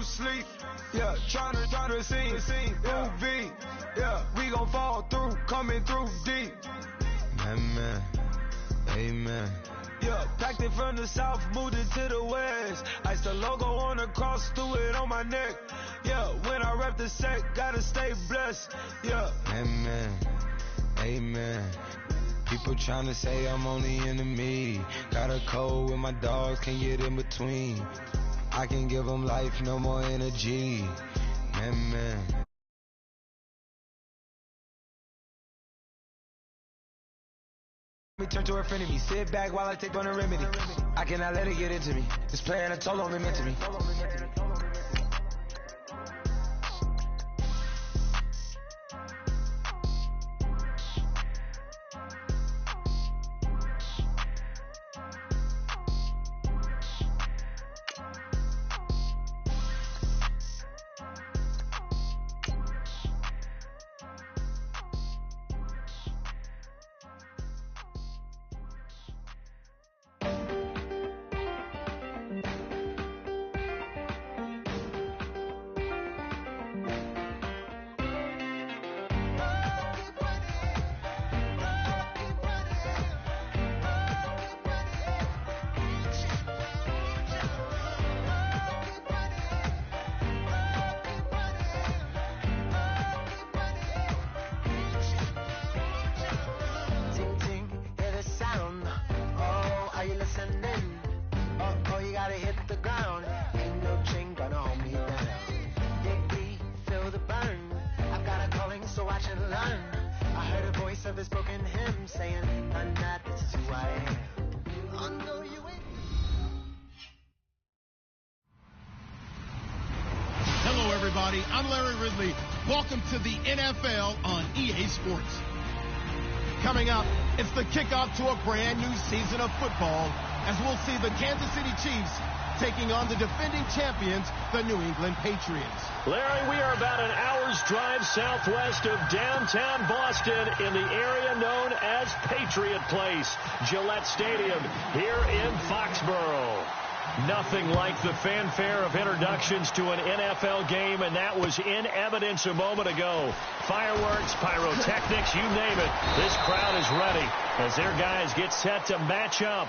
sleep. Yeah, tryna see. Ooh, V. Yeah, we gon' fall through, coming through deep. Amen. Amen. Yeah, packed it from the south, moved it to the west. Iced the logo on the cross, threw it on my neck. Yeah, when I rep the set, gotta stay blessed. Yeah. Amen. Amen. People tryna say I'm on the enemy. Got a code with my dogs, can't get in between. I can give them life, no more energy. Amen. Me turn to a friend of me, sit back while I take on a remedy. I cannot let it get into me. This playing a toll on me, meant to me. Hello, everybody. I'm Larry Ridley. Welcome to the NFL on EA Sports. Coming up, it's the kickoff to a brand new season of football as we'll see the Kansas City Chiefs taking on the defending champions, the New England Patriots. Larry, we are about an hour's drive southwest of downtown Boston in the area known as Patriot Place, Gillette Stadium, here in Foxborough. Nothing like the fanfare of introductions to an NFL game, and that was in evidence a moment ago. Fireworks, pyrotechnics, you name it. This crowd is ready as their guys get set to match up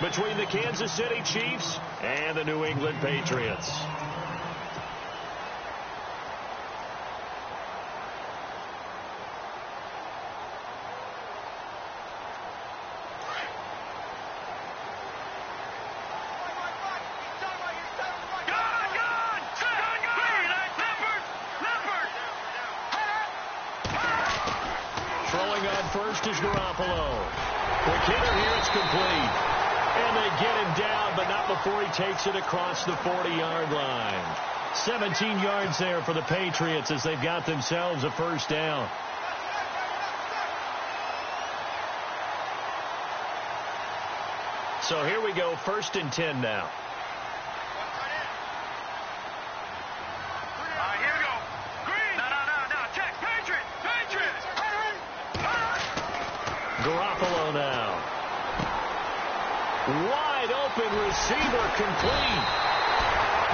between the Kansas City Chiefs and the New England Patriots. Throwing on first is Garoppolo. The kidder here, it's complete. And they get him down, but not before he takes it across the 40-yard line. 17 yards there for the Patriots as they've got themselves a first down. So here we go, 1st and 10 now. Garoppolo now. Wide open receiver complete.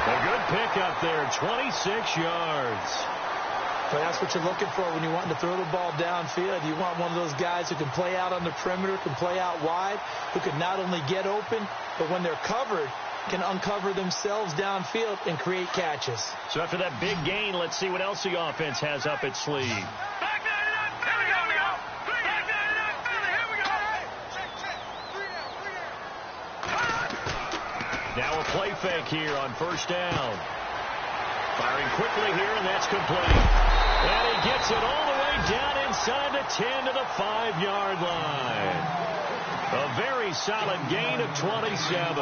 A good pickup there, 26 yards. But that's what you're looking for when you want to throw the ball downfield. You want one of those guys who can play out on the perimeter, can play out wide, who can not only get open, but when they're covered, can uncover themselves downfield and create catches. So after that big gain, let's see what else the offense has up its sleeve. Now a play fake here on first down. Firing quickly here, and that's complete. And he gets it all the way down inside the 10 to the 5-yard line. A very solid gain of 27.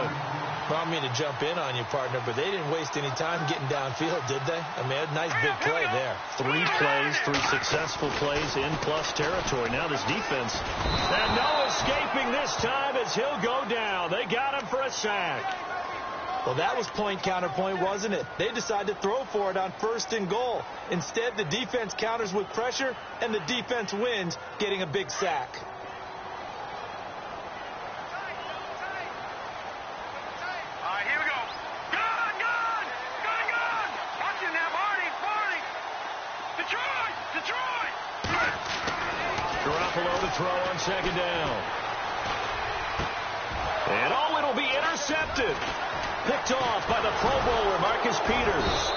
Well, I mean to jump in on you, partner, but they didn't waste any time getting downfield, did they? I mean, a nice big play there. 3 plays, 3 successful plays in plus territory. Now this defense, and no escaping this time as he'll go down. They got him for a sack. Well, that was point counterpoint, wasn't it? They decided to throw for it on 1st and goal. Instead, the defense counters with pressure, and the defense wins, getting a big sack. to throw on second down. And it'll be intercepted. Picked off by the Pro Bowler, Marcus Peters.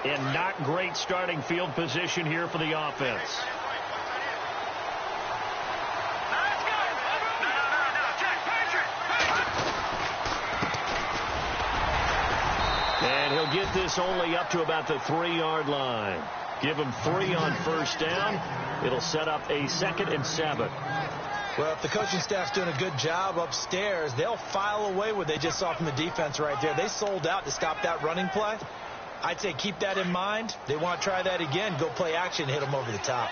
And not great starting field position here for the offense. And he'll get this only up to about the 3-yard line. Give him 3 on first down. It'll set up a 2nd and 7. Well, if the coaching staff's doing a good job upstairs, they'll file away what they just saw from the defense right there. They sold out to stop that running play. I'd say keep that in mind. They want to try that again. Go play action, hit them over the top.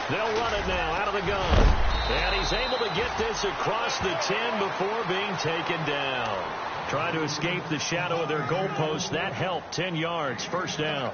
They'll run it now out of the gun. And he's able to get this across the 10 before being taken down. Trying to escape the shadow of their goalpost. That helped. 10 yards, first down.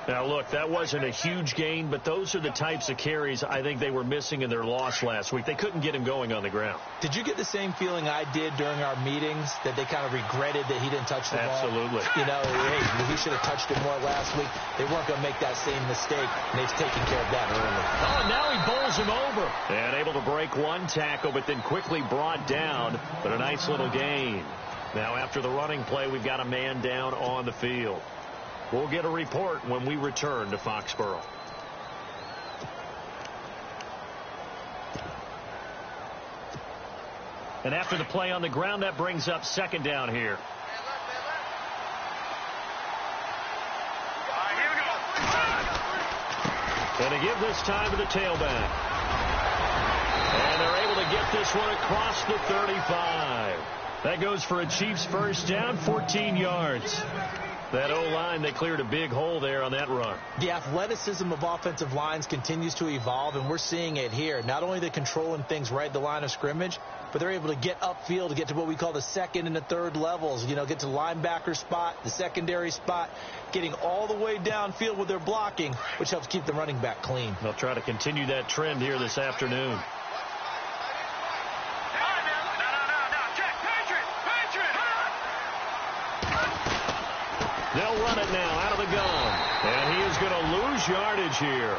Now, look, that wasn't a huge gain, but those are the types of carries I think they were missing in their loss last week. They couldn't get him going on the ground. Did you get the same feeling I did during our meetings, that they kind of regretted that he didn't touch the ball? Absolutely. You know, hey, he should have touched it more last week. They weren't going to make that same mistake, and they've taken care of that early. Oh, and now he bowls him over. And able to break one tackle, but then quickly brought down. But a nice little gain. Now, after the running play, we've got a man down on the field. We'll get a report when we return to Foxborough. And after the play on the ground, that brings up second down here. And to give this time to the tailback. And they're able to get this one across the 35. That goes for a Chiefs first down, 14 yards. That O-line, they cleared a big hole there on that run. The athleticism of offensive lines continues to evolve, and we're seeing it here. Not only they're controlling things right at the line of scrimmage, but they're able to get upfield to get to what we call the second and the third levels. You know, get to the linebacker spot, the secondary spot, getting all the way downfield with their blocking, which helps keep the running back clean. They'll try to continue that trend here this afternoon. They'll run it now out of the gun. And he is going to lose yardage here.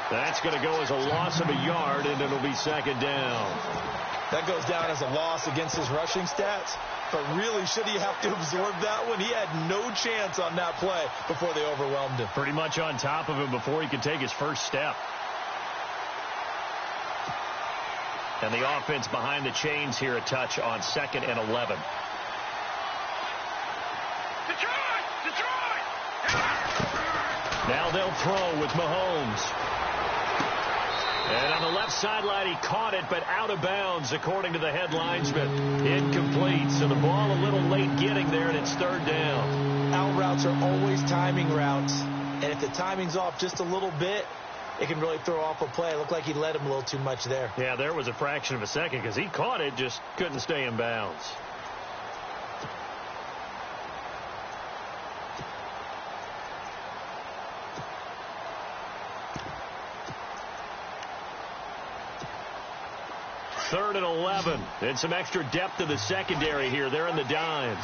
That's going to go as a loss of a yard, and it'll be second down. That goes down as a loss against his rushing stats. But really, should he have to absorb that one? He had no chance on that play before they overwhelmed him. Pretty much on top of him before he could take his first step. And the offense behind the chains here, a touch on 2nd and 11. Now they'll throw with Mahomes. And on the left sideline, he caught it, but out of bounds, according to the head linesman. Incomplete, so the ball a little late getting there, and it's third down. Out routes are always timing routes, and if the timing's off just a little bit, it can really throw off a play. It looked like he let him a little too much there. Yeah, there was a fraction of a second because he caught it, just couldn't stay in bounds. Third and 11. And some extra depth to the secondary here. They're in the dimes.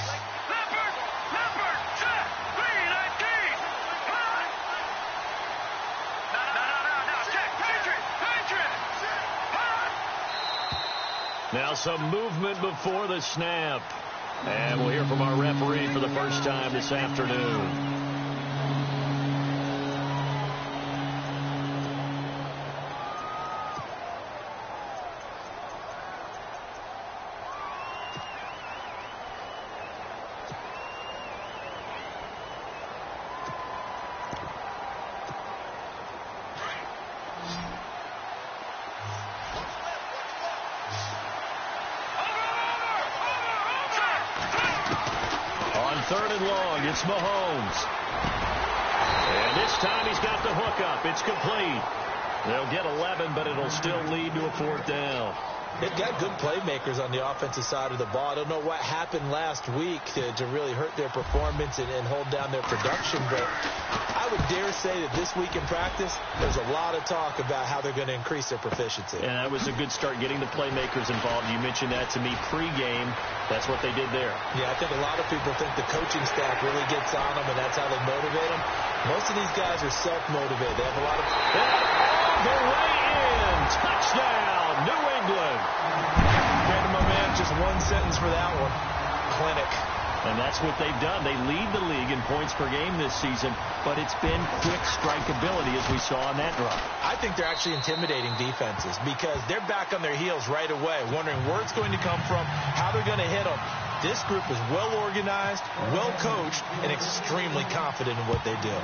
Now some movement before the snap. And we'll hear from our referee for the first time this afternoon. Third and long, it's Mahomes. And this time he's got the hook up. It's complete. They'll get 11, but it'll still lead to a fourth down. They've got good playmakers on the offensive side of the ball. I don't know what happened last week to really hurt their performance and hold down their production, but I would dare say that this week in practice, there's a lot of talk about how they're going to increase their proficiency. And that was a good start, getting the playmakers involved. You mentioned that to me pregame. That's what they did there. Yeah, I think a lot of people think the coaching staff really gets on them, and that's how they motivate them. Most of these guys are self-motivated. They have a lot of... The way in. Touchdown, New England. Brandon, my man, just one sentence for that one. Clinic. And that's what they've done. They lead the league in points per game this season, but it's been quick strike ability, as we saw on that drive. I think they're actually intimidating defenses because they're back on their heels right away, wondering where it's going to come from, how they're going to hit them. This group is well organized, well coached, and extremely confident in what they do.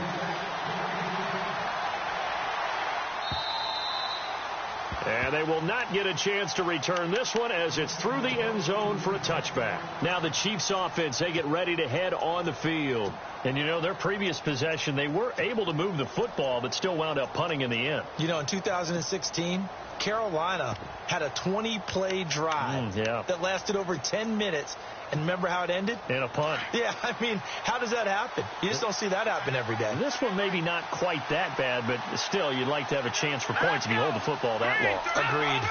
And they will not get a chance to return this one as it's through the end zone for a touchback. Now the Chiefs offense, they get ready to head on the field. And, you know, their previous possession, they were able to move the football, but still wound up punting in the end. You know, in 2016, Carolina had a 20-play drive that lasted over 10 minutes. And remember how it ended? In a punt. Yeah, I mean, how does that happen? You just don't see that happen every day. This one maybe not quite that bad, but still, you'd like to have a chance for points if you hold the football that long. Agreed.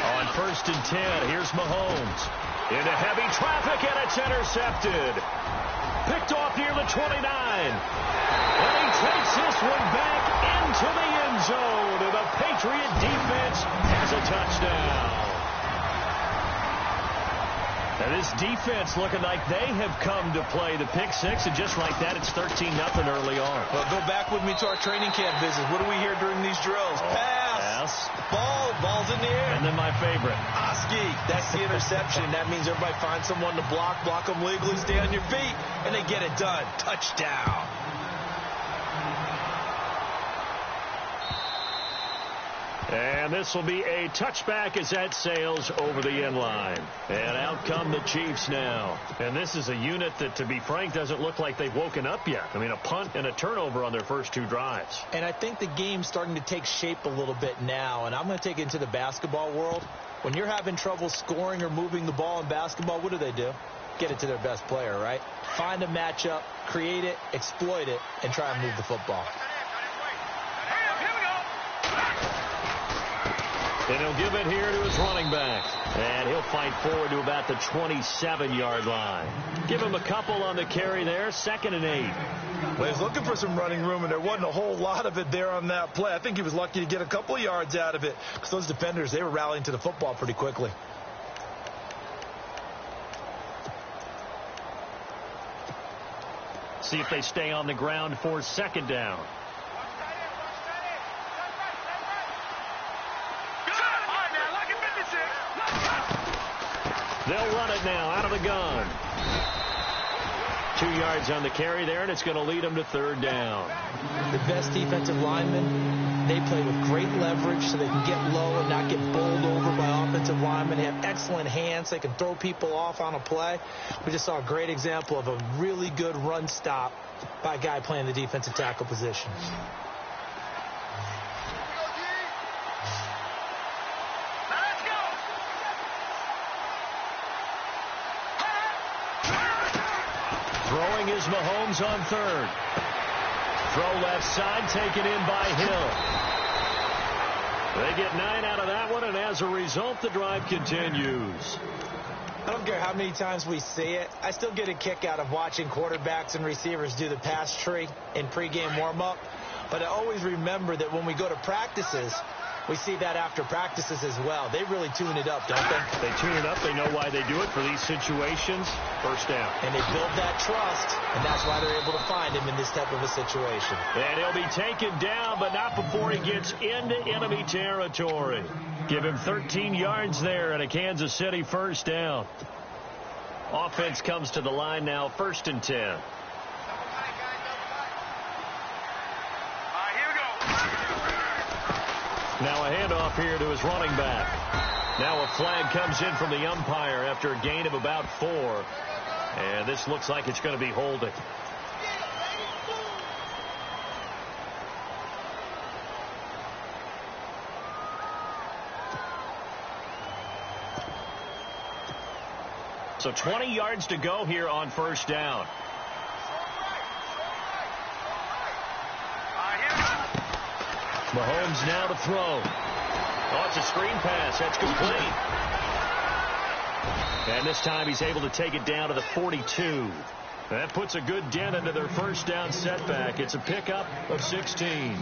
On 1st and 10, here's Mahomes. Into heavy traffic, and it's intercepted. Picked off near the 29. And he takes this one back into the end zone, and the Patriot defense has a touchdown. And this defense looking like they have come to play the pick six, and just like that, it's 13-0 early on. Well, go back with me to our training camp visit. What do we hear during these drills? Pass. Ball's in the air. And then my favorite. Oski. That's the interception. That means everybody find someone to block them legally, stay on your feet, and they get it done. Touchdown. And this will be a touchback as that sails over the end line. And out come the Chiefs now. And this is a unit that, to be frank, doesn't look like they've woken up yet. I mean, a punt and a turnover on their first two drives. And I think the game's starting to take shape a little bit now. And I'm going to take it into the basketball world. When you're having trouble scoring or moving the ball in basketball, what do? Get it to their best player, right? Find a matchup, create it, exploit it, and try and move the football. And he'll give it here to his running back. And he'll fight forward to about the 27-yard line. Give him a couple on the carry there, 2nd and 8. Well, he's looking for some running room, and there wasn't a whole lot of it there on that play. I think he was lucky to get a couple of yards out of it because those defenders, they were rallying to the football pretty quickly. See if they stay on the ground for 2nd down. They'll run it now out of the gun. 2 yards on the carry there, and it's going to lead them to 3rd down. The best defensive linemen, they play with great leverage so they can get low and not get bowled over by offensive linemen. They have excellent hands. They can throw people off on a play. We just saw a great example of a really good run stop by a guy playing the defensive tackle position. Throwing is Mahomes on 3rd. Throw left side, taken in by Hill. They get 9 out of that one, and as a result, the drive continues. I don't care how many times we see it. I still get a kick out of watching quarterbacks and receivers do the pass tree in pregame warm-up. But I always remember that when we go to practices, we see that after practices as well. They really tune it up, don't they? They tune it up. They know why they do it for these situations. 1st down. And they build that trust, and that's why they're able to find him in this type of a situation. And he'll be taken down, but not before he gets into enemy territory. Give him 13 yards there and a Kansas City 1st down. Offense comes to the line now, 1st and 10. Now a handoff here to his running back. Now a flag comes in from the umpire after a gain of about 4. And this looks like it's going to be holding. So 20 yards to go here on first down. Mahomes now to throw. Oh, it's a screen pass. That's complete. And this time he's able to take it down to the 42. That puts a good dent into their first down setback. It's a pickup of 16.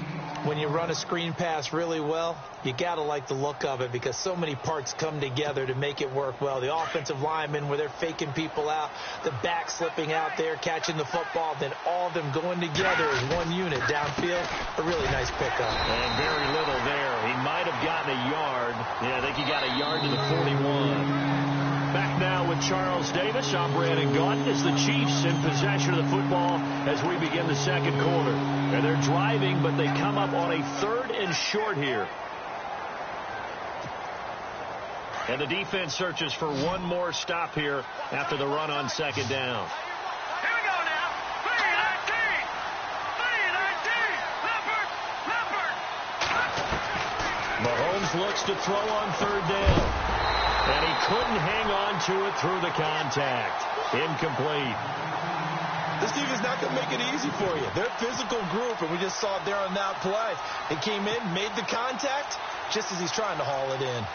When you run a screen pass really well, you got to like the look of it because so many parts come together to make it work well. The offensive linemen, where they're faking people out, the back slipping out there, catching the football, then all of them going together as one unit downfield. A really nice pickup. And very little there. He might have gotten a yard. Yeah, I think he got a yard to the 41. Back now with Charles Davis. I'm Brandon Gaudin as the Chiefs in possession of the football as we begin the second quarter. And they're driving, but they come up on a 3rd and short here. And the defense searches for one more stop here after the run on second down. Here we go now. 3-19. Mahomes looks to throw on 3rd down. And he couldn't hang on to it through the contact. Incomplete. This defense is not going to make it easy for you. They're a physical group, and we just saw it there on that play. They came in, made the contact, just as he's trying to haul it in.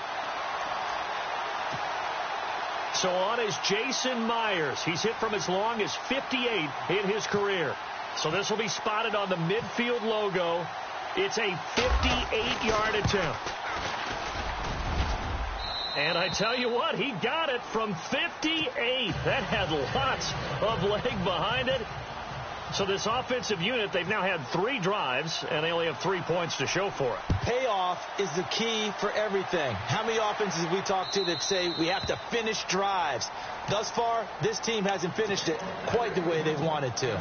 So on is Jason Myers. He's hit from as long as 58 in his career. So this will be spotted on the midfield logo. It's a 58-yard attempt. And I tell you what, he got it from 58. That had lots of leg behind it. So this offensive unit, they've now had 3 drives, and they only have 3 points to show for it. Payoff is the key for everything. How many offenses have we talked to that say we have to finish drives? Thus far, this team hasn't finished it quite the way they've wanted to.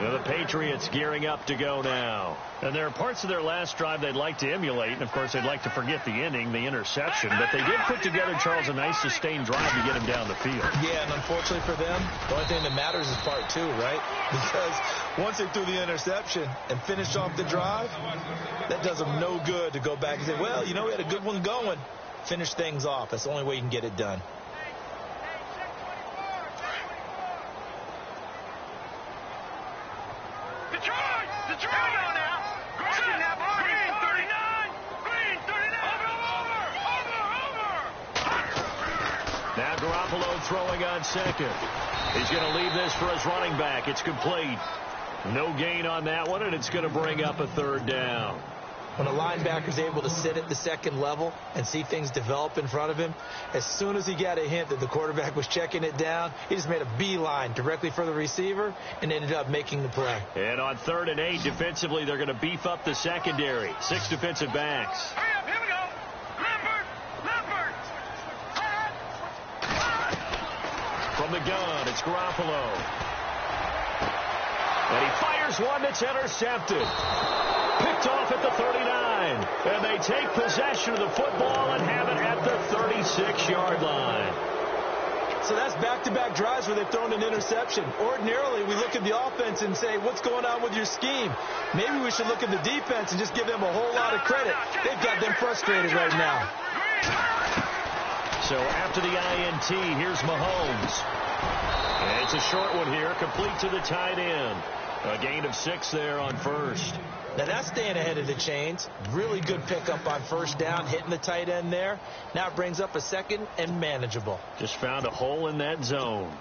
Well, the Patriots gearing up to go now. And there are parts of their last drive they'd like to emulate. And, of course, they'd like to forget the ending, the interception. But they did put together, Charles, a nice sustained drive to get him down the field. Yeah, and unfortunately for them, the only thing that matters is part 2, right? Because once they threw the interception and finished off the drive, that does them no good to go back and say, well, you know, we had a good one going. Finish things off. That's the only way you can get it done. Now Garoppolo throwing on second. He's going to leave this for his running back. It's complete. No gain on that one, and it's going to bring up a 3rd down. When a linebacker's able to sit at the second level and see things develop in front of him, as soon as he got a hint that the quarterback was checking it down, he just made a beeline directly for the receiver and ended up making the play. And on 3rd and 8, defensively, they're going to beef up the secondary. 6 defensive backs. Here we go. Leopard. From the gun, it's Garoppolo. And he fires one that's intercepted. Picked off at the 39. And they take possession of the football and have it at the 36-yard line. So that's back-to-back drives where they've thrown an interception. Ordinarily, we look at the offense and say, what's going on with your scheme? Maybe we should look at the defense and just give them a whole lot of credit. They've got them frustrated right now. So after the INT, here's Mahomes. And it's a short one here, complete to the tight end. A gain of 6 there on first. Now that's staying ahead of the chains. Really good pickup on first down, hitting the tight end there. Now it brings up a 2nd and manageable. Just found a hole in that zone.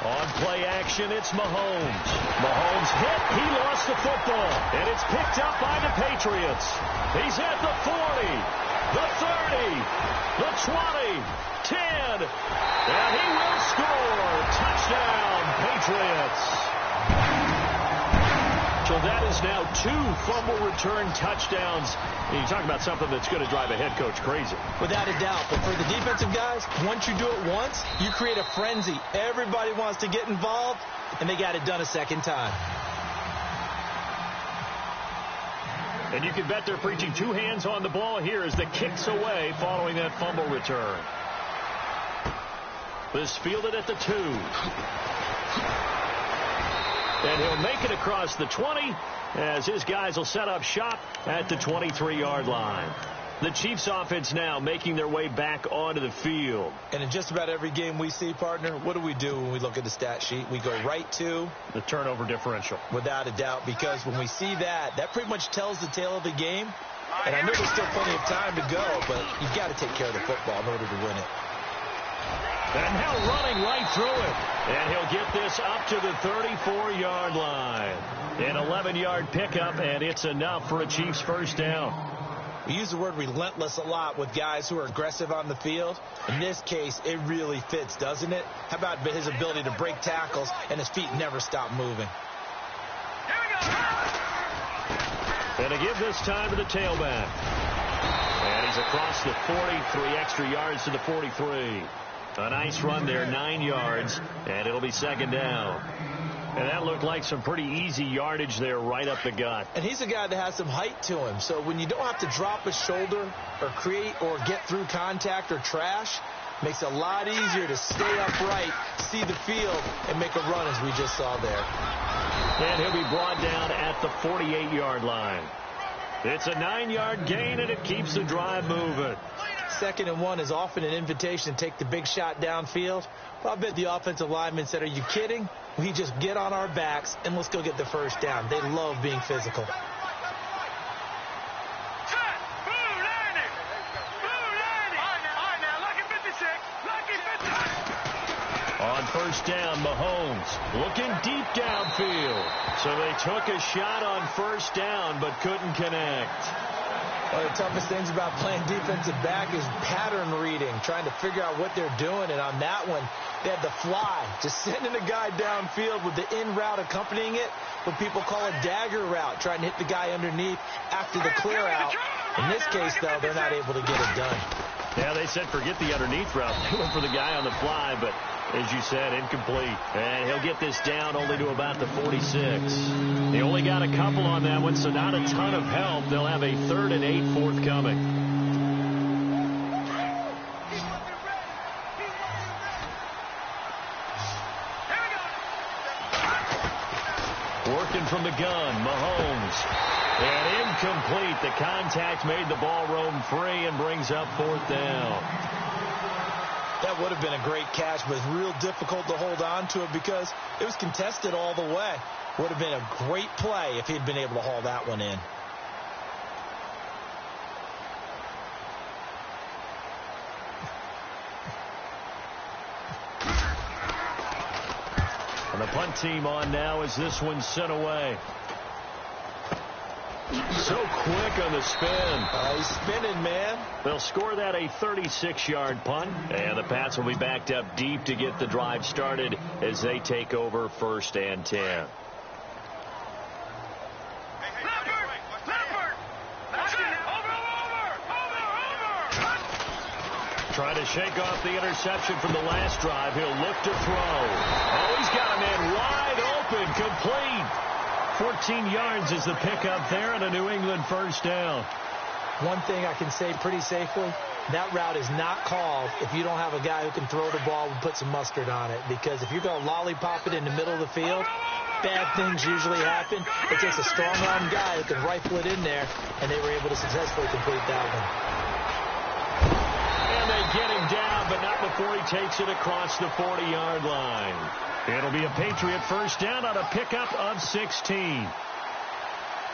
On play action, it's Mahomes. Mahomes hit. He lost the football. And it's picked up by the Patriots. He's at the 40, the 30, the 20, 10. And he will score. Touchdown, Patriots. So that is now 2 fumble return touchdowns. And you talk about something that's going to drive a head coach crazy. Without a doubt. But for the defensive guys, once you do it once, you create a frenzy. Everybody wants to get involved, and they got it done a 2nd time. And you can bet they're preaching 2 hands on the ball here as the kicks away following that fumble return. This fielded at the 2. And he'll make it across the 20 as his guys will set up shop at the 23-yard line. The Chiefs offense now making their way back onto the field. And in just about every game we see, partner, what do we do when we look at the stat sheet? We go right to the turnover differential. Without a doubt, because when we see that pretty much tells the tale of the game. And I know there's still plenty of time to go, but you've got to take care of the football in order to win it. And now running right through it. And he'll get this up to the 34-yard line. An 11-yard pickup, and it's enough for a Chiefs first down. We use the word relentless a lot with guys who are aggressive on the field. In this case, it really fits, doesn't it? How about his ability to break tackles and his feet never stop moving? Here we go. And to give this time to the tailback. And he's across the 40, 3 extra yards to the 43. A nice run there, 9 yards, and it'll be second down. And that looked like some pretty easy yardage there right up the gut. And he's a guy that has some height to him. So when you don't have to drop a shoulder or create or get through contact or trash, makes it a lot easier to stay upright, see the field, and make a run as we just saw there. And he'll be brought down at the 48-yard line. It's a 9-yard gain, and it keeps the drive moving. 2nd and 1 is often an invitation to take the big shot downfield. Well, I bet the offensive linemen said, are you kidding? We just get on our backs and let's go get the first down. They love being physical. On first down, Mahomes looking deep downfield. So they took a shot on first down but couldn't connect. One of the toughest things about playing defensive back is pattern reading, trying to figure out what they're doing. And on that one, they had the fly, just sending a guy downfield with the in route accompanying it, what people call a dagger route, trying to hit the guy underneath after the clear out. In this case, though, they're not able to get it done. Yeah, they said forget the underneath route. They went for the guy on the fly, but as you said, incomplete. And he'll get this down only to about the 46. He only got a couple on that one, so not a ton of help. They'll have a 3rd and 8 forthcoming. Working from the gun, Mahomes. And incomplete. The contact made the ball roam free and brings up 4th down. That would have been a great catch, but it's real difficult to hold on to it because it was contested all the way. Would have been a great play if he'd been able to haul that one in. And the punt team on now as this one's sent away. So quick on the spin. He's spinning, man. They'll score that a 36-yard punt. And the Pats will be backed up deep to get the drive started as they take over 1st and 10. Trying to shake off the interception from the last drive. He'll look to throw. Oh, he's got a man wide open, complete. 14 yards is the pickup there and a New England first down. One thing I can say pretty safely, that route is not called if you don't have a guy who can throw the ball and put some mustard on it. Because if you're going to lollipop it in the middle of the field, bad things usually happen. It takes a strong-arm guy who can rifle it in there, and they were able to successfully complete that one. And they get him down, but not before he takes it across the 40-yard line. It'll be a Patriot first down on a pickup of 16.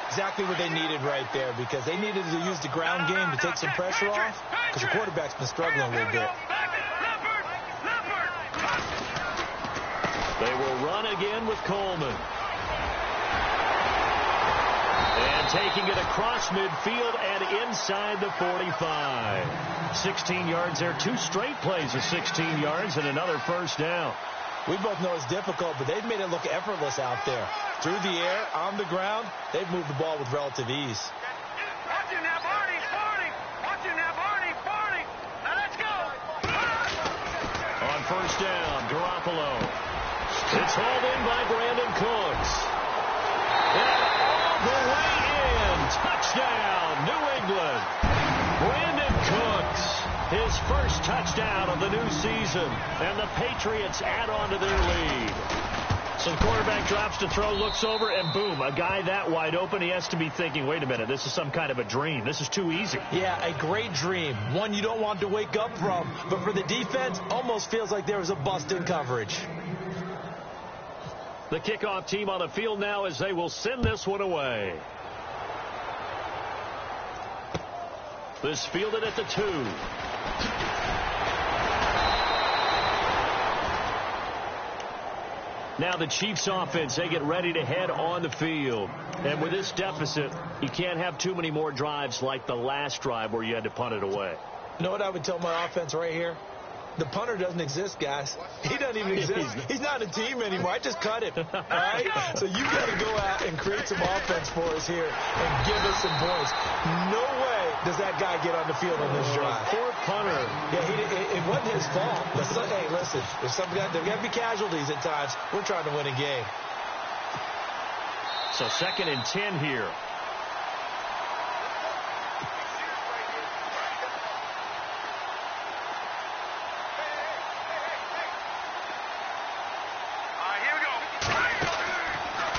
Exactly what they needed right there, because they needed to use the ground game to take some pressure off, because the quarterback's been struggling a little bit. They will run again with Coleman. And taking it across midfield and inside the 45. 16 yards there. 2 straight plays of 16 yards and another first down. We both know it's difficult, but they've made it look effortless out there. Through the air, on the ground, they've moved the ball with relative ease. Watch it now, Barney, Barney. Watch it now, Barney, Barney. Now let's go. On first down, Garoppolo. It's hauled in by Brandon Cooks. And all the way in. Touchdown, New England. Brandon Cooks. His first touchdown of the new season. And the Patriots add on to their lead. So the quarterback drops to throw, looks over, and boom, a guy that wide open, he has to be thinking, wait a minute, this is some kind of a dream. This is too easy. Yeah, a great dream. One you don't want to wake up from. But for the defense, almost feels like there was a bust in coverage. The kickoff team on the field now as they will send this one away. This fielded at the 2. Now the Chiefs offense, they get ready to head on the field. And with this deficit, you can't have too many more drives like the last drive where you had to punt it away. You know what I would tell my offense right here? The punter doesn't exist, guys. He doesn't even exist. He's not a team anymore. I just cut him. All right? So you got to go out and create some offense for us here and give us some points. No way does that guy get on the field on this drive. Poor punter. Yeah, it wasn't his fault. But hey, listen, there's got to be casualties at times. We're trying to win a game. So 2nd and 10 here.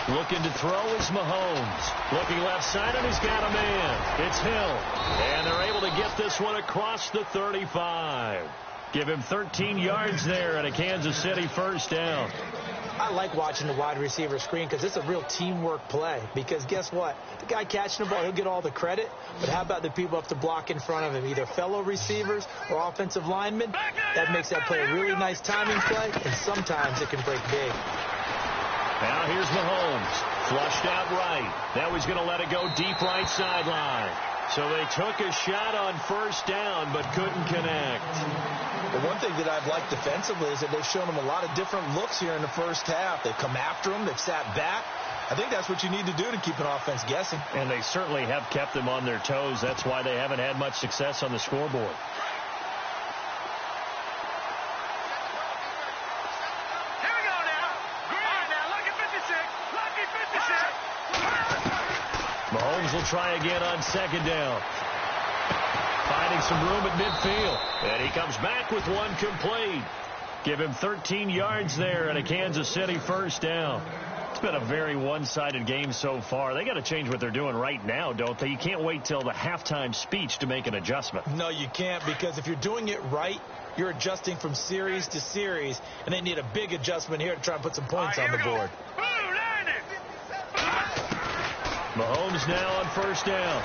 Looking to throw is Mahomes. Looking left side, and he's got a man. It's Hill. And they're able to get this one across the 35. Give him 13 yards there and a Kansas City first down. I like watching the wide receiver screen because it's a real teamwork play. Because guess what? The guy catching the ball, he'll get all the credit. But how about the people up to block in front of him, either fellow receivers or offensive linemen? That makes that play a really nice timing play, and sometimes it can break big. Now here's Mahomes. Flushed out right. Now he's going to let it go deep right sideline. So they took a shot on first down but couldn't connect. The one thing that I've liked defensively is that they've shown him a lot of different looks here in the first half. They've come after him. They've sat back. I think that's what you need to do to keep an offense guessing. And they certainly have kept them on their toes. That's why they haven't had much success on the scoreboard. Mahomes will try again on 2nd down. Finding some room at midfield. And he comes back with one complete. Give him 13 yards there and a Kansas City first down. It's been a very one-sided game so far. They got to change what they're doing right now, don't they? You can't wait till the halftime speech to make an adjustment. No, you can't, because if you're doing it right, you're adjusting from series to series, and they need a big adjustment here to try and put some points on the board. Mahomes now on first down.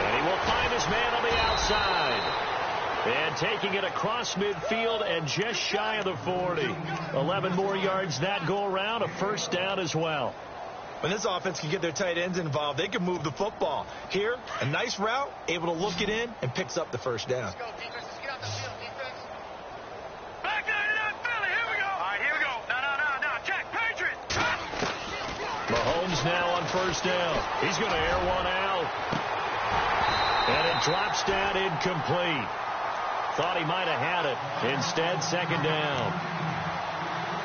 And he will find his man on the outside. And taking it across midfield and just shy of the 40. 11 more yards that go around, a first down as well. When this offense can get their tight ends involved, they can move the football. Here, a nice route, able to look it in, and picks up the first down. Mahomes now on first down. He's going to air one out. And it drops down incomplete. Thought he might have had it. Instead, 2nd down.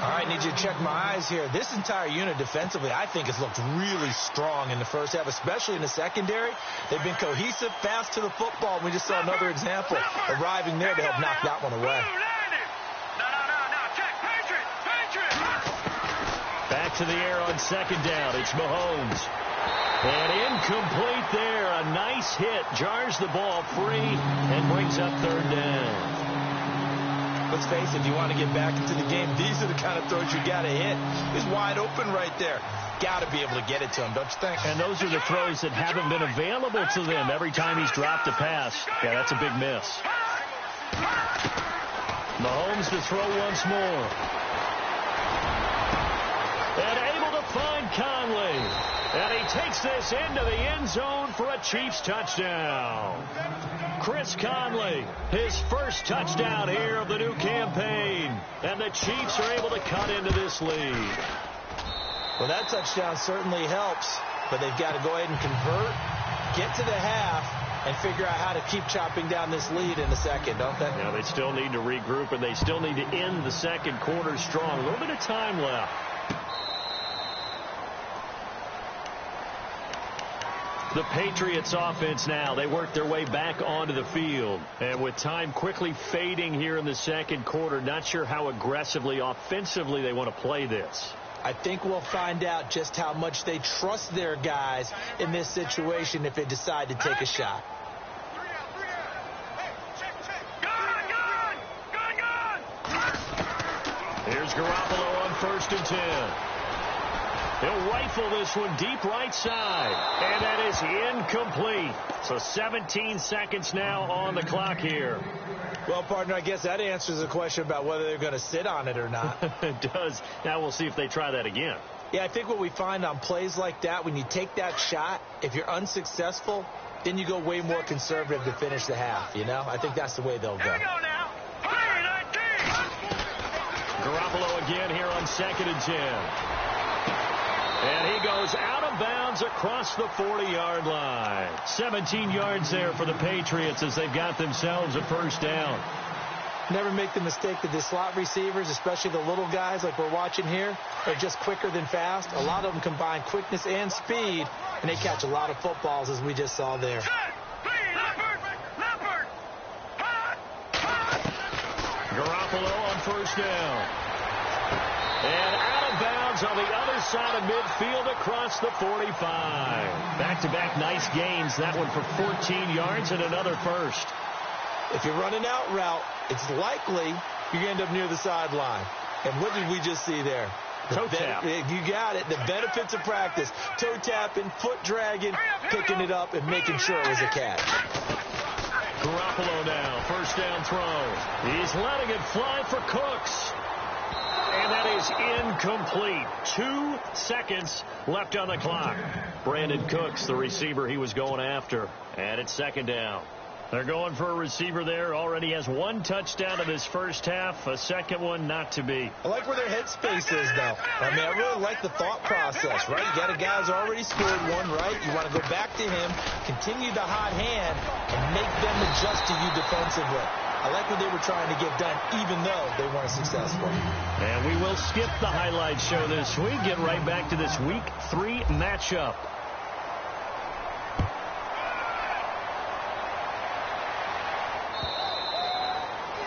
All right, need you to check my eyes here. This entire unit defensively, I think, has looked really strong in the first half, especially in the secondary. They've been cohesive, fast to the football. We just saw another example arriving there to help knock that one away. Back to the air on 2nd down. It's Mahomes. And incomplete there. A nice hit. Jars the ball free and brings up 3rd down. Let's face it, if you want to get back into the game, these are the kind of throws you got to hit. He's wide open right there. Got to be able to get it to him, don't you think? And those are the throws that haven't been available to them every time he's dropped a pass. Yeah, that's a big miss. Mahomes to throw once more. And able to find Conley. And he takes this into the end zone for a Chiefs touchdown. Chris Conley, his first touchdown here of the new campaign. And the Chiefs are able to cut into this lead. Well, that touchdown certainly helps, but they've got to go ahead and convert, get to the half, and figure out how to keep chopping down this lead in the second, don't they? Yeah, they still need to regroup, and they still need to end the second quarter strong. A little bit of time left. The Patriots offense now. They work their way back onto the field. And with time quickly fading here in the second quarter, not sure how aggressively, offensively they want to play this. I think we'll find out just how much they trust their guys in this situation if they decide to take a shot. Here's Garoppolo on 1st and 10. He'll rifle this one deep right side. And that is incomplete. So 17 seconds now on the clock here. Well, partner, I guess that answers the question about whether they're going to sit on it or not. It does. Now we'll see if they try that again. Yeah, I think what we find on plays like that, when you take that shot, if you're unsuccessful, then you go way more conservative to finish the half, you know? I think that's the way they'll go. Here we go now. Garoppolo again here on 2nd and 10. And he goes out of bounds across the 40-yard line. 17 yards there for the Patriots as they've got themselves a first down. Never make the mistake that the slot receivers, especially the little guys like we're watching here, are just quicker than fast. A lot of them combine quickness and speed, and they catch a lot of footballs, as we just saw there. Garoppolo on 1st down. And out of bounds on the other side of midfield across the 45. Back-to-back nice gains. That one for 14 yards and another first. If you're running out route, it's likely you're going to end up near the sideline. And what did we just see there? Toe tap. You got it. The benefits of practice. Toe tapping, foot dragging, picking it up, and making sure it was a catch. Garoppolo now, 1st down throw. He's letting it fly for Cooks. And that is incomplete. 2 seconds left on the clock. Brandon Cooks, the receiver he was going after. And it's 2nd down. They're going for a receiver there. Already has 1 touchdown in this first half. A second one not to be. I like where their headspace is, though. I mean, I really like the thought process, right? You got a guy who's already scored one, right? You want to go back to him, continue the hot hand, and make them adjust to you defensively. I like what they were trying to get done, even though they weren't successful. And we will skip the highlight show this week. Get right back to this Week 3 matchup.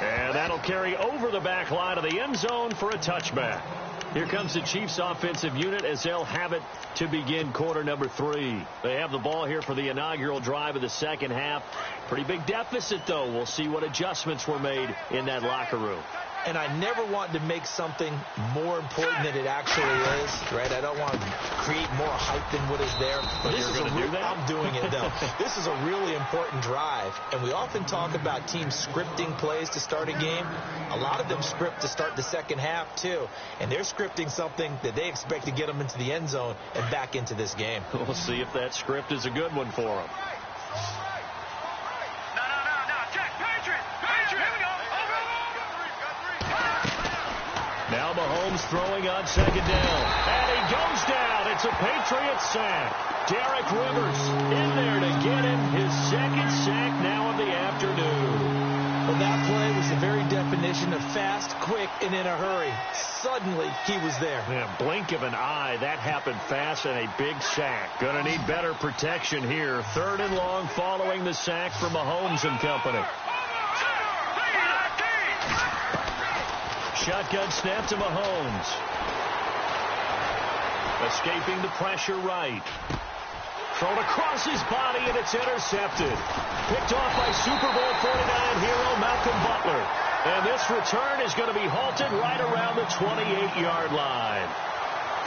And that'll carry over the back line of the end zone for a touchback. Here comes the Chiefs offensive unit as they'll have it to begin quarter number 3. They have the ball here for the inaugural drive of the second half. Pretty big deficit, though. We'll see what adjustments were made in that locker room. And I never want to make something more important than it actually is, right? I don't want to create more hype than what is there. But this is I'm doing it, though. This is a really important drive. And we often talk about teams scripting plays to start a game. A lot of them script to start the second half, too. And they're scripting something that they expect to get them into the end zone and back into this game. We'll see if that script is a good one for them. Now Mahomes throwing on 2nd down. And he goes down. It's a Patriots sack. Derek Rivers in there to get him his 2nd sack now of the afternoon. Well, that play was the very definition of fast, quick, and in a hurry. Suddenly, he was there. Yeah, blink of an eye. That happened fast and a big sack. Going to need better protection here. 3rd and long following the sack for Mahomes and company. Shotgun snap to Mahomes. Escaping the pressure right. Thrown across his body, and it's intercepted. Picked off by Super Bowl 49 hero Malcolm Butler. And this return is going to be halted right around the 28-yard line.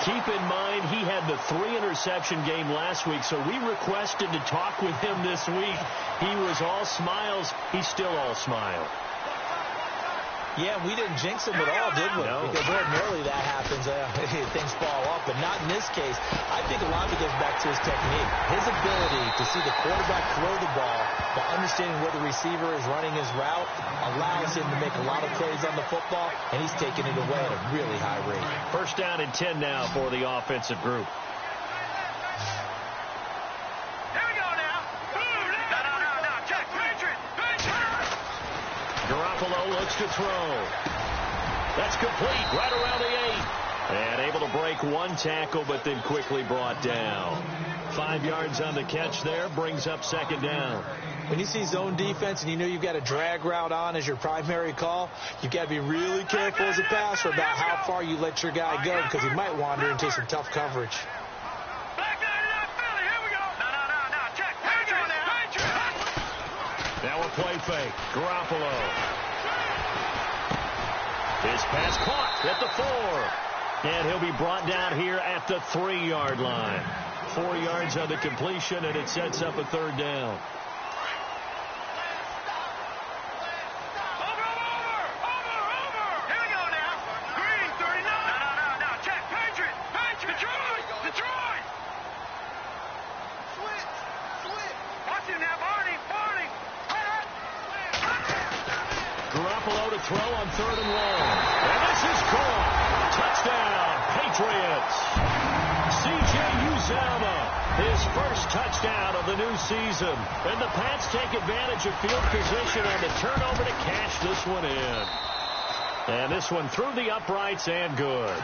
Keep in mind, he had the 3-interception game last week, so we requested to talk with him this week. He was all smiles. He's still all smile. Yeah, we didn't jinx him at all, did we? No. Because ordinarily that happens. Things fall off, but not in this case. I think a lot of it goes back to his technique. His ability to see the quarterback throw the ball while understanding where the receiver is running his route allows him to make a lot of plays on the football, and he's taking it away at a really high rate. 1st down and 10 now for the offensive group. Garoppolo looks to throw. That's complete right around the 8. And able to break 1 tackle, but then quickly brought down. 5 yards on the catch there, brings up second down. When you see zone defense and you know you've got a drag route on as your primary call, you've got to be really careful as a passer about how far you let your guy go because he might wander into some tough coverage. Now a play fake. Garoppolo. His pass caught at the 4. And he'll be brought down here at the 3-yard line. 4 yards on the completion, and it sets up a third down. Garoppolo to throw on 3rd and long. And this is caught. Touchdown, Patriots. C.J. Uzomah, his first touchdown of the new season. And the Pats take advantage of field position on the turnover to cash this one in. And this one through the uprights and good.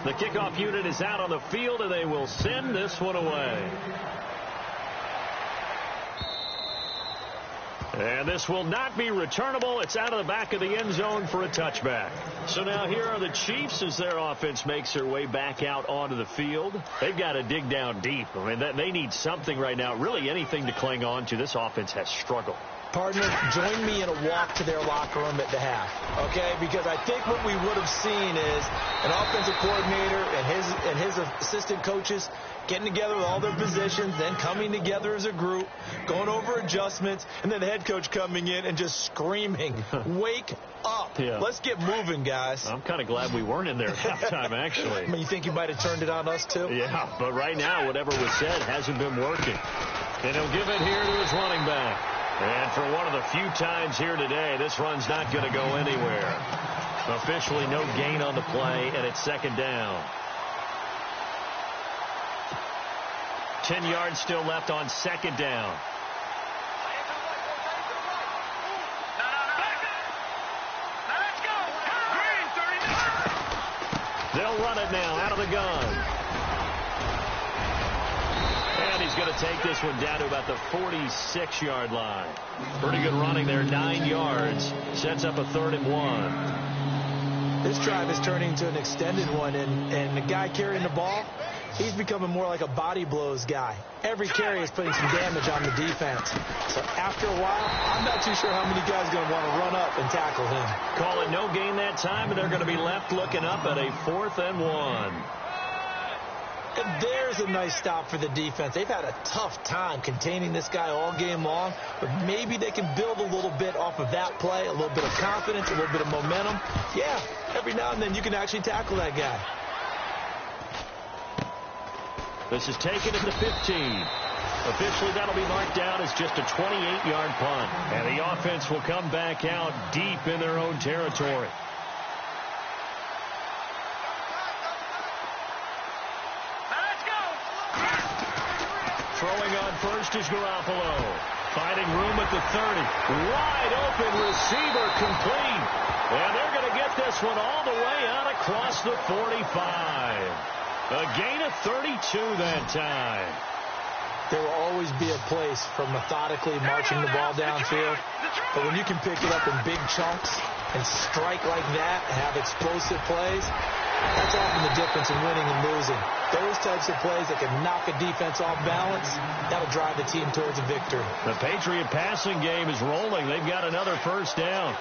The kickoff unit is out on the field, and they will send this one away. And this will not be returnable. It's out of the back of the end zone for a touchback. So now here are the Chiefs as their offense makes their way back out onto the field. They've got to dig down deep. I mean, they need something right now, really anything to cling on to. This offense has struggled. Partner, join me in a walk to their locker room at the half, okay? Because I think what we would have seen is an offensive coordinator and his assistant coaches getting together with all their positions, then coming together as a group, going over adjustments, and then the head coach coming in and just screaming, wake up. Yeah. Let's get moving, guys. I'm kind of glad we weren't in there at halftime, actually. I mean, you think you might have turned it on us, too? Yeah, but right now, whatever was said hasn't been working. And he'll give it here to his running back. And for one of the few times here today, this run's not going to go anywhere. Officially no gain on the play, and it's second down. 10 yards still left on second down. They'll run it now out of the gun. And he's going to take this one down to about the 46-yard line. Pretty good running there, 9 yards. Sets up a 3rd and 1. This drive is turning into an extended one, and the guy carrying the ball, he's becoming more like a body blows guy. Every carry is putting some damage on the defense. So after a while, I'm not too sure how many guys are going to want to run up and tackle him. Call it no gain that time, and they're going to be left looking up at a 4th and 1. And there's a nice stop for the defense. They've had a tough time containing this guy all game long, but maybe they can build a little bit off of that play, a little bit of confidence, a little bit of momentum. Yeah, every now and then you can actually tackle that guy. This is taken at the 15. Officially, that'll be marked down as just a 28-yard punt. And the offense will come back out deep in their own territory. Throwing on first is Garoppolo. Finding room at the 30. Wide open receiver complete. And they're going to get this one all the way out across the 45. A gain of 32 that time. There will always be a place for methodically marching the ball downfield. But when you can pick it up in big chunks and strike like that, have explosive plays, that's often the difference in winning and losing. Those types of plays that can knock a defense off balance, that'll drive the team towards a victory. The Patriot passing game is rolling. They've got another first down.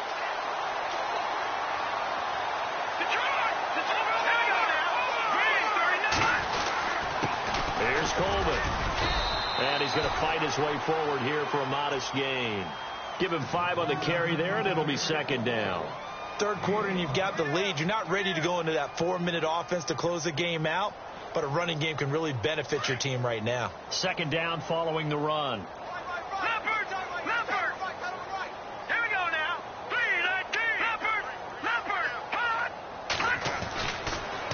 Here's Coleman. And he's going to fight his way forward here for a modest gain. Give him 5 on the carry there, and it'll be second down. Third quarter and you've got the lead. You're not ready to go into that 4-minute offense to close the game out, but a running game can really benefit your team right now. Second down following the run. Leopard! Here we go now. Leopard!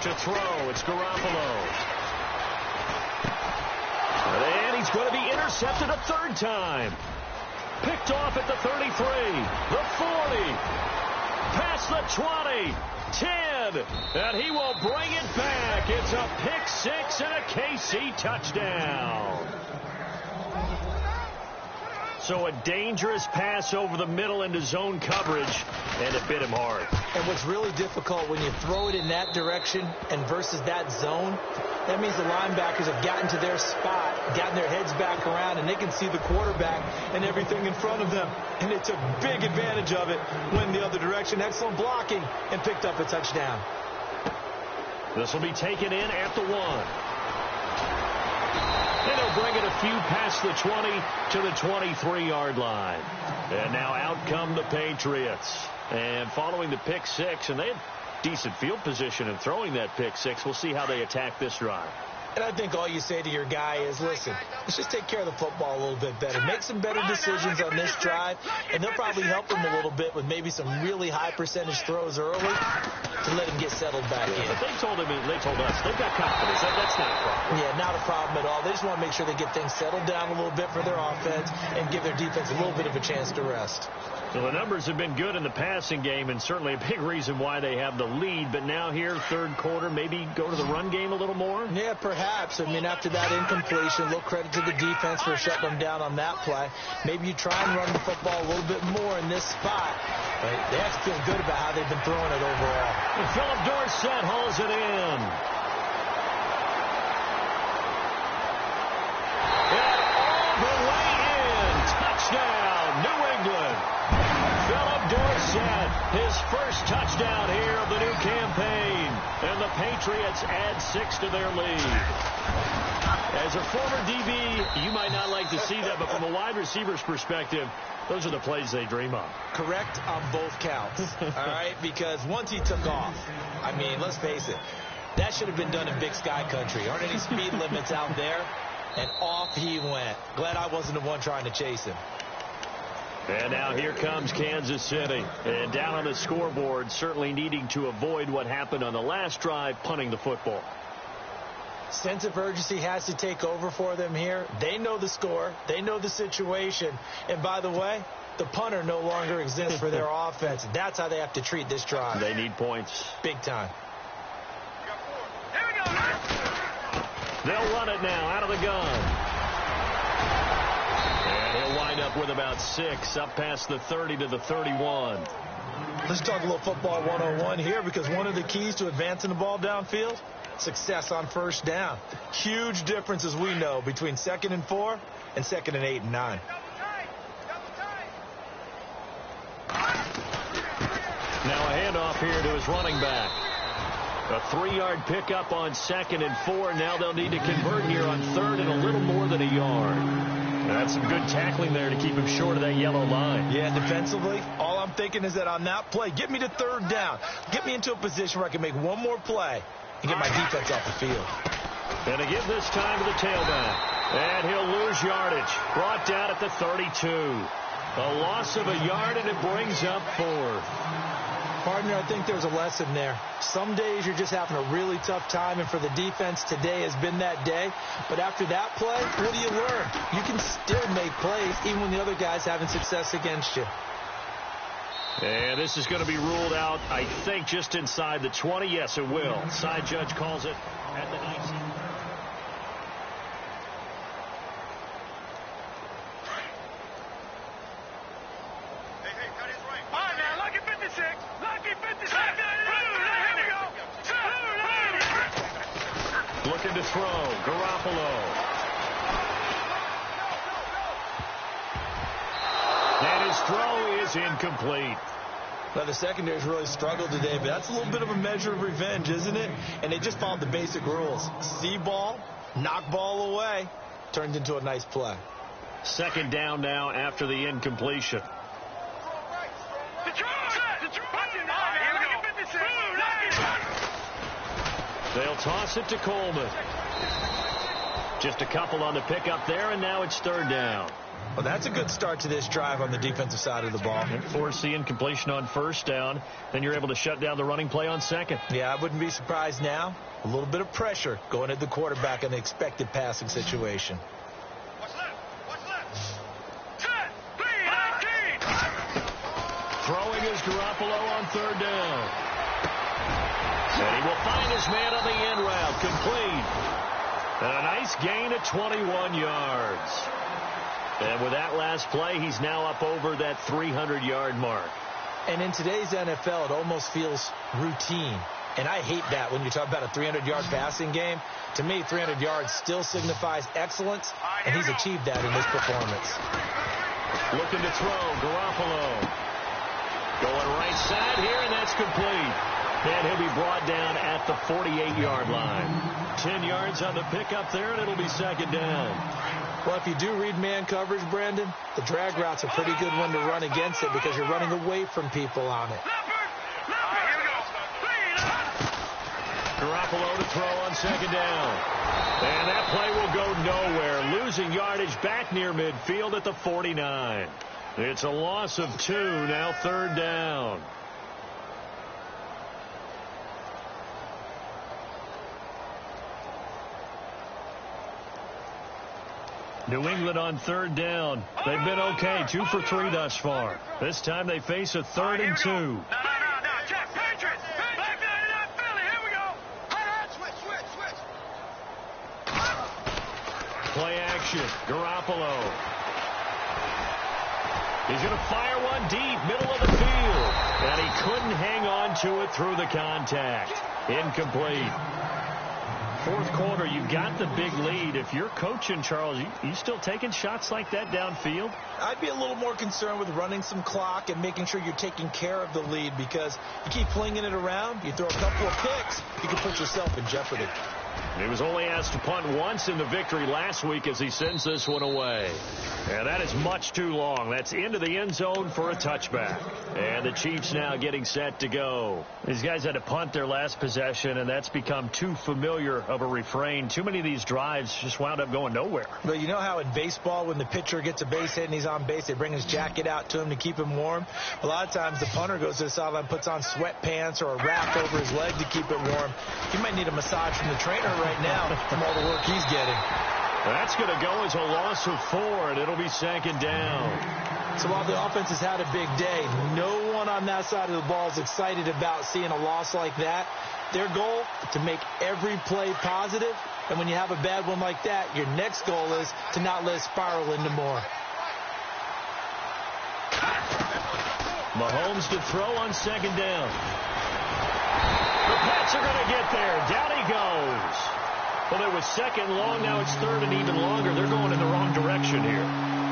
To throw, it's Garoppolo. And he's going to be intercepted a third time. Picked off at the 33, the 40. past the 20, 10, and he will bring it back. It's a pick six and a KC touchdown. So a dangerous pass over the middle into zone coverage, and it bit him hard. And what's really difficult when you throw it in that direction and versus that zone, that means the linebackers have gotten to their spot, gotten their heads back around, and they can see the quarterback and everything in front of them. And it took big advantage of it, went the other direction. Excellent blocking, and picked up a touchdown. This will be taken in at the 1. And he'll bring it a few past the 20 to the 23-yard line. And now out come the Patriots. And following the pick six, and they had decent field position in throwing that pick six. We'll see how they attack this drive. And I think all you say to your guy is, listen, let's just take care of the football a little bit better. Make some better decisions on this drive, and they'll probably help him a little bit with maybe some really high percentage throws early to let him get settled back in. But they told us, they've got confidence. That's not a problem. Yeah, not a problem at all. They just want to make sure they get things settled down a little bit for their offense and give their defense a little bit of a chance to rest. So the numbers have been good in the passing game, and certainly a big reason why they have the lead. But now here, third quarter, maybe go to the run game a little more? Yeah, perhaps. I mean, after that incompletion, a little credit to the defense for shutting them down on that play. Maybe you try and run the football a little bit more in this spot. But they have to feel good about how they've been throwing it overall. And Philip Dorsett hauls it in. And all the way in. Touchdown, New England. Philip Dorsett, his first touchdown here of the new campaign. And the Patriots add 6 to their lead. As a former DB, you might not like to see that, but from a wide receiver's perspective, those are the plays they dream of. Correct on both counts, all right? Because once he took off, I mean, let's face it, that should have been done in Big Sky country. Aren't any speed limits out there? And off he went. Glad I wasn't the one trying to chase him. And now here comes Kansas City. And down on the scoreboard, certainly needing to avoid what happened on the last drive, punting the football. Sense of urgency has to take over for them here. They know the score. They know the situation. And by the way, the punter no longer exists for their offense. That's how they have to treat this drive. They need points. Big time. Here we go. They'll run it now out of the gun. And he'll wind up with about 6 up past the 30 to the 31. Let's talk a little football 101 here, because one of the keys to advancing the ball downfield, success on first down. Huge difference, as we know, between 2nd and 4 and 2nd and 8 and 9. Now a handoff here to his running back. A 3-yard pickup on 2nd and 4. Now they'll need to convert here on 3rd and a little more than a yard. That's some good tackling there to keep him short of that yellow line. Yeah, defensively, all I'm thinking is that on that play, get me to 3rd down. Get me into a position where I can make one more play and get my defense off the field. And to give this time to the tailback. And he'll lose yardage. Brought down at the 32. A loss of a yard, and it brings up 4th. Partner, I think there's a lesson there. Some days you're just having a really tough time, and for the defense, today has been that day. But after that play, what do you learn? You can still make plays even when the other guy's having success against you. And this is going to be ruled out, I think, just inside the 20. Yes, it will. Side judge calls it at the 19. Looking to throw. Garoppolo. And his throw is incomplete. Now, the secondary's really struggled today, but that's a little bit of a measure of revenge, isn't it? And they just followed the basic rules. See ball, knock ball away. Turned into a nice play. 2nd down now after the incompletion. They'll toss it to Coleman. Just a couple on the pickup there, and now it's 3rd down. Well, that's a good start to this drive on the defensive side of the ball. Force the incompletion on 1st down. Then you're able to shut down the running play on 2nd. Yeah, I wouldn't be surprised now. A little bit of pressure going at the quarterback in the expected passing situation. Throwing is Garoppolo on third down. And he will find his man on the end route. Complete. And a nice gain of 21 yards. And with that last play, he's now up over that 300-yard mark. And in today's NFL, it almost feels routine. And I hate that when you talk about a 300-yard passing game. To me, 300 yards still signifies excellence, and he's achieved that in this performance. Looking to throw, Garoppolo. Going right side here, and that's complete. And he'll be brought down at the 48-yard line. 10 yards on the pickup there, and it'll be second down. Well, if you do read man coverage, Brandon, the drag route's a pretty good one to run against it because you're running away from people on it. Garoppolo to throw on second down. And that play will go nowhere. Losing yardage back near midfield at the 49. It's a loss of 2, now third down. New England on third down. They've been okay, 2 for 3 thus far. This time they face a 3rd and 2. No, Jack, Patriots. Back there, not Philly. Here we go. Switch. Play action. Garoppolo. He's going to fire one deep, middle of the field. And he couldn't hang on to it through the contact. Incomplete. Fourth quarter, you got the big lead. If you're coaching, Charles, you still taking shots like that downfield? I'd be a little more concerned with running some clock and making sure you're taking care of the lead because you keep flinging it around, you throw a couple of picks, you can put yourself in jeopardy. He was only asked to punt once in the victory last week as he sends this one away. And that is much too long. That's into the end zone for a touchback. And the Chiefs now getting set to go. These guys had to punt their last possession, and that's become too familiar of a refrain. Too many of these drives just wound up going nowhere. But you know how in baseball when the pitcher gets a base hit and he's on base, they bring his jacket out to him to keep him warm? A lot of times the punter goes to the sideline, puts on sweatpants or a wrap over his leg to keep it warm. He might need a massage from the trainer right now from all the work he's getting. That's going to go as a loss of 4, and it'll be second down. So while the offense has had a big day, no one on that side of the ball is excited about seeing a loss like that. Their goal, to make every play positive, and when you have a bad one like that, your next goal is to not let it spiral into more. Mahomes to throw on second down. The Pats are going to get there. Down he goes. Well, it was second long. Now it's third and even longer. They're going in the wrong direction here.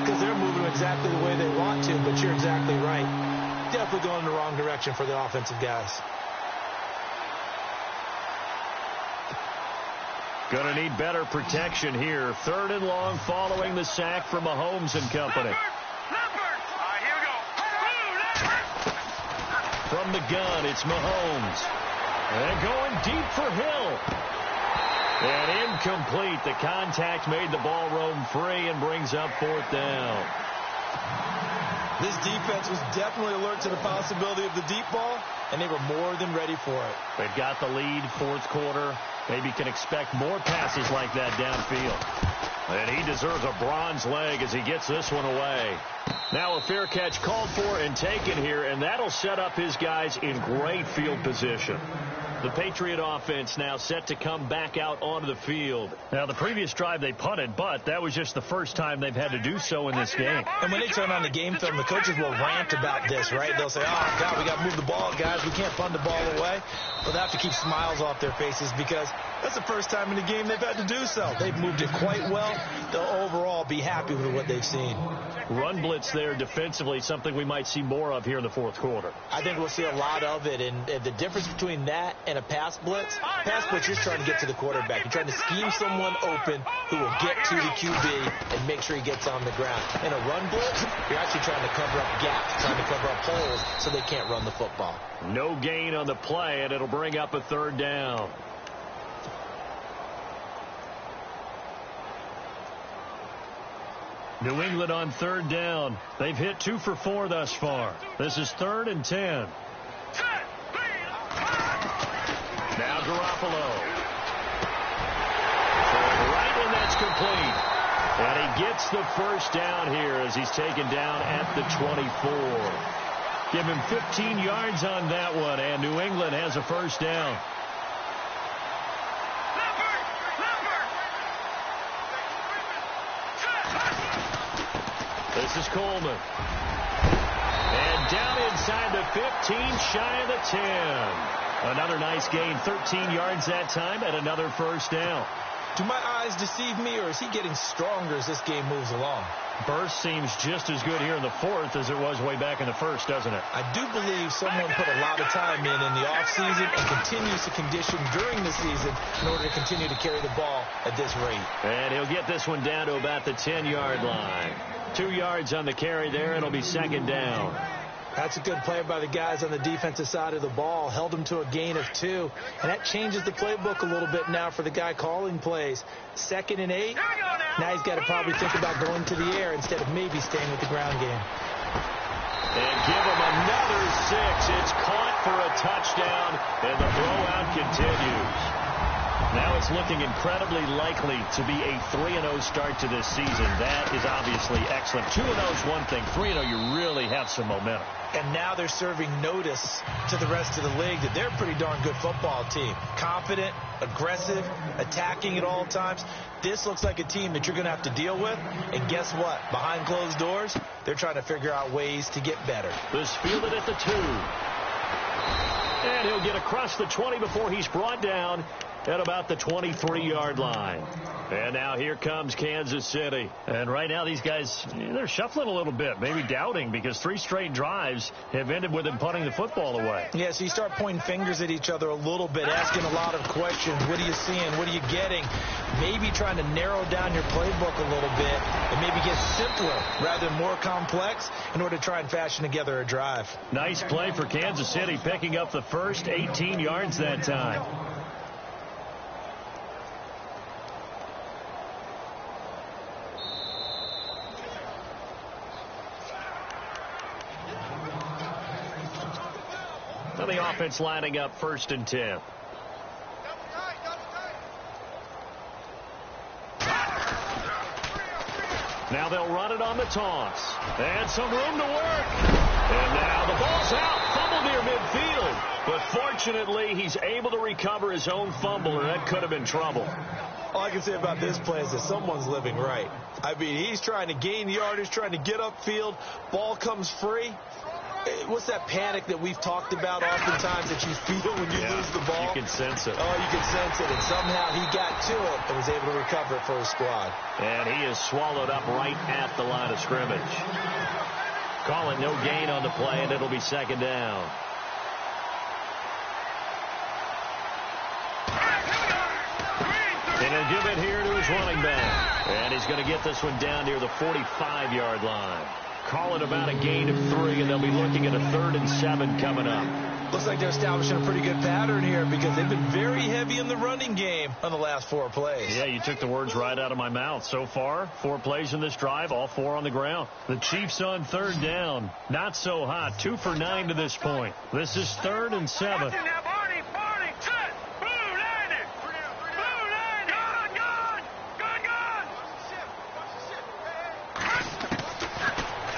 Because they're moving exactly the way they want to, but you're exactly right. Definitely going in the wrong direction for the offensive guys. Going to need better protection here. Third and long following the sack from Mahomes and company. From the gun, it's Mahomes. And going deep for Hill. And incomplete. The contact made the ball roam free and brings up fourth down. This defense was definitely alert to the possibility of the deep ball, and they were more than ready for it. They've got the lead, fourth quarter. Maybe can expect more passes like that downfield. And he deserves a bronze leg as he gets this one away. Now a fair catch called for and taken here, and that'll set up his guys in great field position. The Patriot offense now set to come back out onto the field. Now, the previous drive they punted, but that was just the first time they've had to do so in this game. And when they turn on the game film, the coaches will rant about this, right? They'll say, oh, God, we got to move the ball, guys. We can't punt the ball away. But they have to keep smiles off their faces because that's the first time in the game they've had to do so. They've moved it quite well. They'll overall be happy with what they've seen. Run blitz there defensively, something we might see more of here in the fourth quarter. I think we'll see a lot of it. And the difference between that and a pass blitz, you're trying to get to the quarterback. You're trying to scheme someone open who will get to the QB and make sure he gets on the ground. In a run blitz, you're actually trying to cover up gaps, trying to cover up holes so they can't run the football. No gain on the play, and it'll bring up a third down. New England on third down. They've hit 2 for 4 thus far. This is 3rd and 10. Now Garoppolo. Right, and that's complete. And he gets the first down here as he's taken down at the 24. Give him 15 yards on that one, and New England has a first down. This is Coleman. And down inside the 15, shy of the 10. Another nice gain, 13 yards that time, and another first down. Do my eyes deceive me, or is he getting stronger as this game moves along? Burst seems just as good here in the fourth as it was way back in the first, doesn't it? I do believe someone put a lot of time in the offseason and continues to condition during the season in order to continue to carry the ball at this rate. And he'll get this one down to about the 10-yard line. 2 yards on the carry there. It'll be second down. That's a good play by the guys on the defensive side of the ball. Held him to a gain of 2. And that changes the playbook a little bit now for the guy calling plays. 2nd and 8. Now he's got to probably think about going to the air instead of maybe staying with the ground game. And give him another 6. It's caught for a touchdown, and the blowout continues. Now it's looking incredibly likely to be a 3-0 start to this season. That is obviously excellent. 2-0 is one thing. 3-0, you really have some momentum. And now they're serving notice to the rest of the league that they're a pretty darn good football team. Confident, aggressive, attacking at all times. This looks like a team that you're going to have to deal with. And guess what? Behind closed doors, they're trying to figure out ways to get better. This fielded at the 2. And he'll get across the 20 before he's brought down at about the 23-yard line. And now here comes Kansas City. And right now these guys, they're shuffling a little bit, maybe doubting, because 3 straight drives have ended with them punting the football away. Yeah, so you start pointing fingers at each other a little bit, asking a lot of questions. What are you seeing? What are you getting? Maybe trying to narrow down your playbook a little bit and maybe get simpler rather than more complex in order to try and fashion together a drive. Nice play for Kansas City, picking up the first 18 yards that time. The offense lining up 1st and 10. Now they'll run it on the toss. And some room to work. And now the ball's out. Fumble near midfield. But fortunately, he's able to recover his own fumble, or that could have been trouble. All I can say about this play is that someone's living right. I mean, he's trying to gain yardage, trying to get upfield. Ball comes free. What's that panic that we've talked about oftentimes that you feel when you lose the ball? You can sense it. Oh, you can sense it. And somehow he got to it and was able to recover it for his squad. And he is swallowed up right at the line of scrimmage. Call it no gain on the play, and it'll be second down. And he'll give it here to his running back. And he's going to get this one down near the 45-yard line. Call it about a gain of 3, and they'll be looking at a 3rd and 7 coming up. Looks like they're establishing a pretty good pattern here because they've been very heavy in the running game on the last 4 plays. Yeah, you took the words right out of my mouth. So far, 4 plays in this drive, all 4 on the ground. The Chiefs on 3rd down. Not so hot. 2 for 9 to this point. This is 3rd and 7.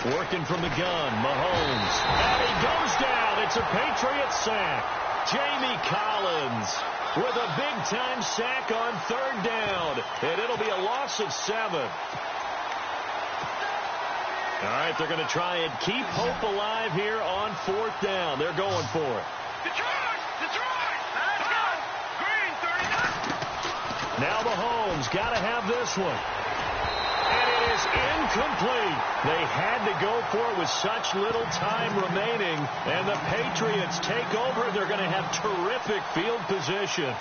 Working from the gun, Mahomes. And he goes down. It's a Patriot sack. Jamie Collins with a big-time sack on 3rd down. And it'll be a loss of 7. All right, they're going to try and keep hope alive here on 4th down. They're going for it. Now Mahomes got to have this one. And it is incomplete. They had to go for it with such little time remaining. And the Patriots take over. They're going to have terrific field position.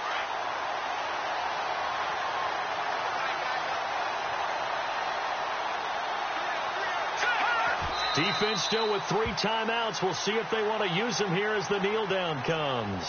Defense still with 3 timeouts. We'll see if they want to use them here as the kneel down comes.